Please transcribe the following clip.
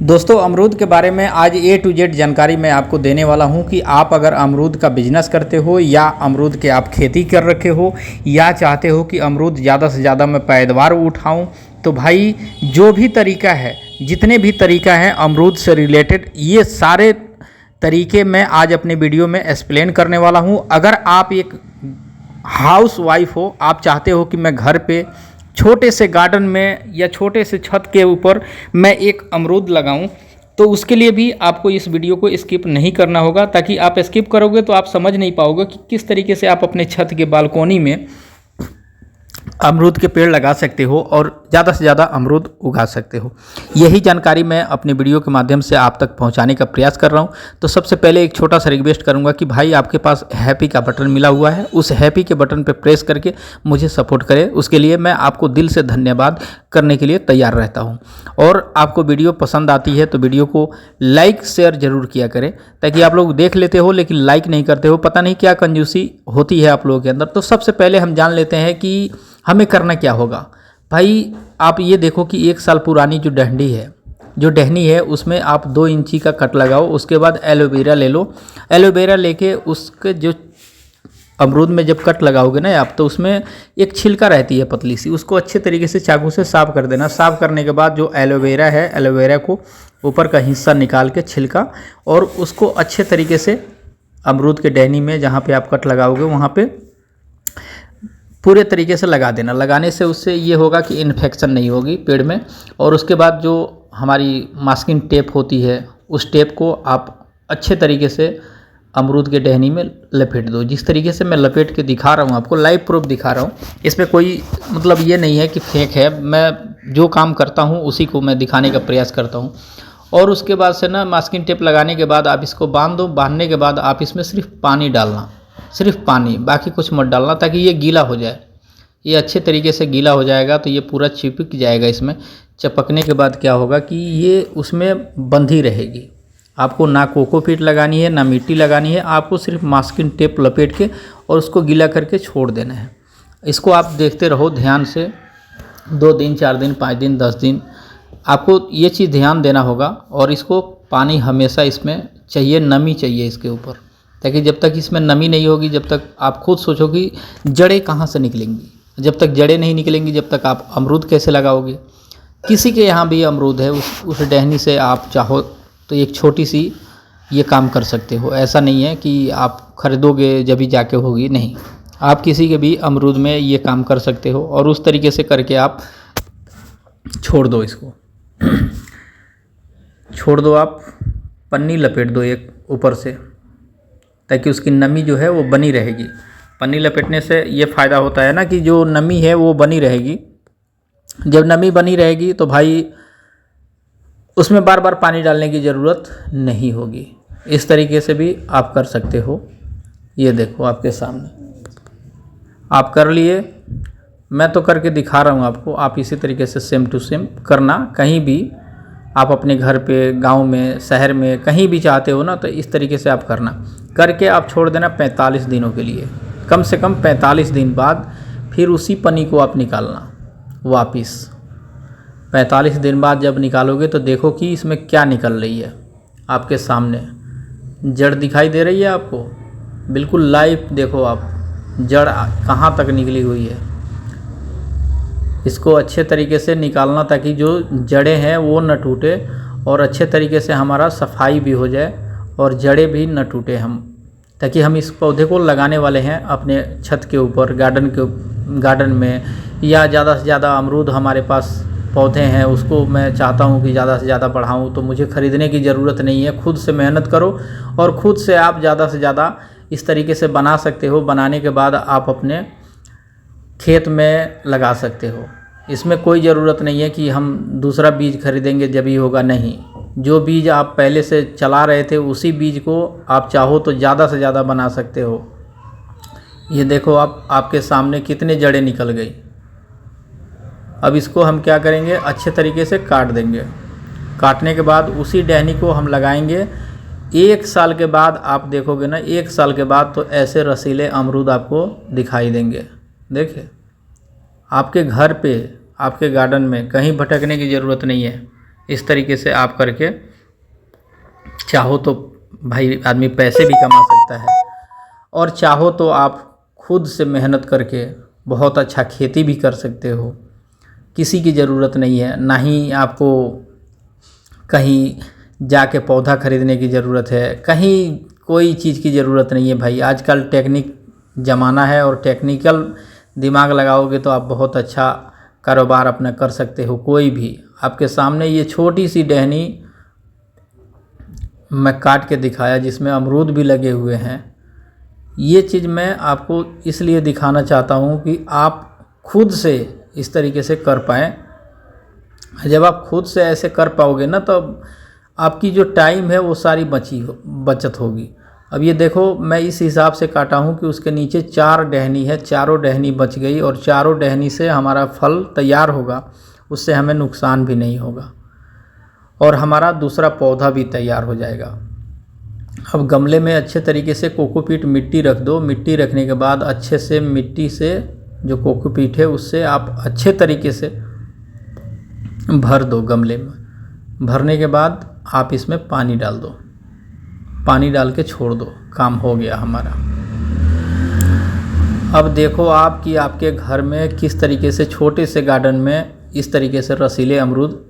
दोस्तों अमरूद के बारे में आज A to Z जानकारी मैं आपको देने वाला हूं कि आप अगर अमरूद का बिजनेस करते हो या अमरूद के आप खेती कर रखे हो या चाहते हो कि अमरूद ज़्यादा से ज़्यादा मैं पैदावार उठाऊं, तो भाई जो भी तरीका है, जितने भी तरीका हैं अमरूद से रिलेटेड, ये सारे तरीके मैं आज अपने वीडियो में एक्सप्लेन करने वाला हूं। अगर आप एक हाउस वाइफ हो, आप चाहते हो कि मैं घर पे छोटे से गार्डन में या छोटे से छत के ऊपर मैं एक अमरूद लगाऊं, तो उसके लिए भी आपको इस वीडियो को स्किप नहीं करना होगा, ताकि आप स्किप करोगे तो आप समझ नहीं पाओगे कि किस तरीके से आप अपने छत के बालकोनी में अमरूद के पेड़ लगा सकते हो और ज़्यादा से ज़्यादा अमरूद उगा सकते हो। यही जानकारी मैं अपने वीडियो के माध्यम से आप तक पहुंचाने का प्रयास कर रहा हूं। तो सबसे पहले एक छोटा सा रिक्वेस्ट करूंगा कि भाई आपके पास हैप्पी का बटन मिला हुआ है, उस हैप्पी के बटन पर प्रेस करके मुझे सपोर्ट करें। उसके लिए मैं आपको दिल से धन्यवाद करने के लिए तैयार रहता हूँ। और आपको वीडियो पसंद आती है तो वीडियो को लाइक शेयर ज़रूर किया करें, ताकि आप लोग देख लेते हो लेकिन लाइक नहीं करते हो, पता नहीं क्या कंजूसी होती है आप लोगों के अंदर। तो सबसे पहले हम जान लेते हैं कि हमें करना क्या होगा। भाई आप ये देखो कि 1 साल पुरानी जो डहनी है उसमें आप 2 इंची का कट लगाओ। उसके बाद एलोवेरा ले लो। एलोवेरा लेके उसके जो अमरूद में जब कट लगाओगे ना आप, तो उसमें एक छिलका रहती है पतली सी, उसको अच्छे तरीके से चाकू से साफ़ कर देना। साफ़ करने के बाद जो एलोवेरा है, एलोवेरा को ऊपर का हिस्सा निकाल के छिलका, और उसको अच्छे तरीके से अमरूद के डहनी में जहाँ पे आप कट लगाओगे वहाँ पे पूरे तरीके से लगा देना। लगाने से उससे ये होगा कि इन्फेक्शन नहीं होगी पेड़ में। और उसके बाद जो हमारी मास्किंग टेप होती है, उस टेप को आप अच्छे तरीके से अमरूद के टहनी में लपेट दो। जिस तरीके से मैं लपेट के दिखा रहा हूँ आपको, लाइव प्रूफ दिखा रहा हूँ, इसमें कोई मतलब ये नहीं है कि फेक है। मैं जो काम करता हूँ उसी को मैं दिखाने का प्रयास करता हूँ। और उसके बाद से ना मास्किंग टेप लगाने के बाद आप इसको बांध दो। बांधने के बाद आप इसमें सिर्फ पानी डालना, सिर्फ पानी, बाकी कुछ मत डालना, ताकि ये गीला हो जाए। ये अच्छे तरीके से गीला हो जाएगा तो ये पूरा चिपक जाएगा इसमें। चिपकने के बाद क्या होगा कि ये उसमें बंधी रहेगी। आपको ना कोकोपीट लगानी है ना मिट्टी लगानी है, आपको सिर्फ मास्किंग टेप लपेट के और उसको गीला करके छोड़ देना है। इसको आप देखते रहो ध्यान से, 2 दिन 4 दिन 5 दिन 10 दिन आपको ये चीज़ ध्यान देना होगा। और इसको पानी हमेशा इसमें चाहिए, नमी चाहिए इसके ऊपर, ताकि जब तक इसमें नमी नहीं होगी, जब तक आप खुद सोचो कि जड़ें कहाँ से निकलेंगी। जब तक जड़ें नहीं निकलेंगी जब तक आप अमरूद कैसे लगाओगे। किसी के यहाँ भी अमरूद है, उस टहनी से आप चाहो तो एक छोटी सी ये काम कर सकते हो। ऐसा नहीं है कि आप खरीदोगे जब ही जाके होगी, नहीं। आप किसी के भी अमरूद में ये काम कर सकते हो। और उस तरीके से करके आप छोड़ दो, इसको छोड़ दो। आप पन्नी लपेट दो एक ऊपर से, ताकि उसकी नमी जो है वो बनी रहेगी। पन्नी लपेटने से ये फ़ायदा होता है ना कि जो नमी है वो बनी रहेगी। जब नमी बनी रहेगी तो भाई उसमें बार बार पानी डालने की ज़रूरत नहीं होगी। इस तरीके से भी आप कर सकते हो। ये देखो आपके सामने आप कर लिए, मैं तो करके दिखा रहा हूँ आपको। आप इसी तरीके से सेम टू सेम करना। कहीं भी आप अपने घर पे, गांव में, शहर में, कहीं भी चाहते हो ना, तो इस तरीके से आप करना। करके आप छोड़ देना 45 दिनों के लिए। कम से कम 45 दिन बाद फिर उसी पन्नी को आप निकालना वापस। 45 दिन बाद जब निकालोगे तो देखो कि इसमें क्या निकल रही है। आपके सामने जड़ दिखाई दे रही है आपको, बिल्कुल लाइव देखो आप, जड़ कहाँ तक निकली हुई है। इसको अच्छे तरीके से निकालना, ताकि जो जड़ें हैं वो न टूटे और अच्छे तरीके से हमारा सफाई भी हो जाए और जड़ें भी न टूटे हम, ताकि हम इस पौधे को लगाने वाले हैं अपने छत के ऊपर, गार्डन में। या ज़्यादा से ज़्यादा अमरूद हमारे पास पौधे हैं, उसको मैं चाहता हूँ कि ज़्यादा से ज़्यादा बढ़ाऊँ, तो मुझे ख़रीदने की ज़रूरत नहीं है। खुद से मेहनत करो और ख़ुद से आप ज़्यादा से ज़्यादा इस तरीके से बना सकते हो। बनाने के बाद आप अपने खेत में लगा सकते हो। इसमें कोई ज़रूरत नहीं है कि हम दूसरा बीज खरीदेंगे जब ही होगा, नहीं। जो बीज आप पहले से चला रहे थे उसी बीज को आप चाहो तो ज़्यादा से ज़्यादा बना सकते हो। ये देखो आप, आपके सामने कितने जड़ें निकल गई। अब इसको हम क्या करेंगे, अच्छे तरीके से काट देंगे। काटने के बाद उसी टहनी को हम लगाएंगे। 1 साल के बाद आप देखोगे ना, 1 साल के बाद तो ऐसे रसीले अमरूद आपको दिखाई देंगे। देखिए आपके घर पे, आपके गार्डन में कहीं भटकने की ज़रूरत नहीं है। इस तरीके से आप करके चाहो तो भाई आदमी पैसे भी कमा सकता है, और चाहो तो आप खुद से मेहनत करके बहुत अच्छा खेती भी कर सकते हो। किसी की ज़रूरत नहीं है, ना ही आपको कहीं जाके पौधा खरीदने की ज़रूरत है, कहीं कोई चीज़ की ज़रूरत नहीं है भाई। आजकल टेक्निक ज़माना है, और टेक्निकल दिमाग लगाओगे तो आप बहुत अच्छा कारोबार अपना कर सकते हो। कोई भी आपके सामने ये छोटी सी टहनी मैं काट के दिखाया जिसमें अमरूद भी लगे हुए हैं। ये चीज़ मैं आपको इसलिए दिखाना चाहता हूँ कि आप खुद से इस तरीके से कर पाएँ। जब आप खुद से ऐसे कर पाओगे ना, तो आपकी जो टाइम है वो सारी बचत होगी। अब ये देखो, मैं इस हिसाब से काटा हूँ कि उसके नीचे 4 टहनी है, चारों टहनी बच गई, और चारों टहनी से हमारा फल तैयार होगा, उससे हमें नुकसान भी नहीं होगा, और हमारा दूसरा पौधा भी तैयार हो जाएगा। अब गमले में अच्छे तरीके से कोकोपीट मिट्टी रख दो। मिट्टी रखने के बाद अच्छे से मिट्टी से जो कोकोपीट है उससे आप अच्छे तरीके से भर दो। गमले में भरने के बाद आप इसमें पानी डाल दो, पानी डाल के छोड़ दो, काम हो गया हमारा। अब देखो आप कि आपके घर में किस तरीके से छोटे से गार्डन में इस तरीके से रसीले अमरूद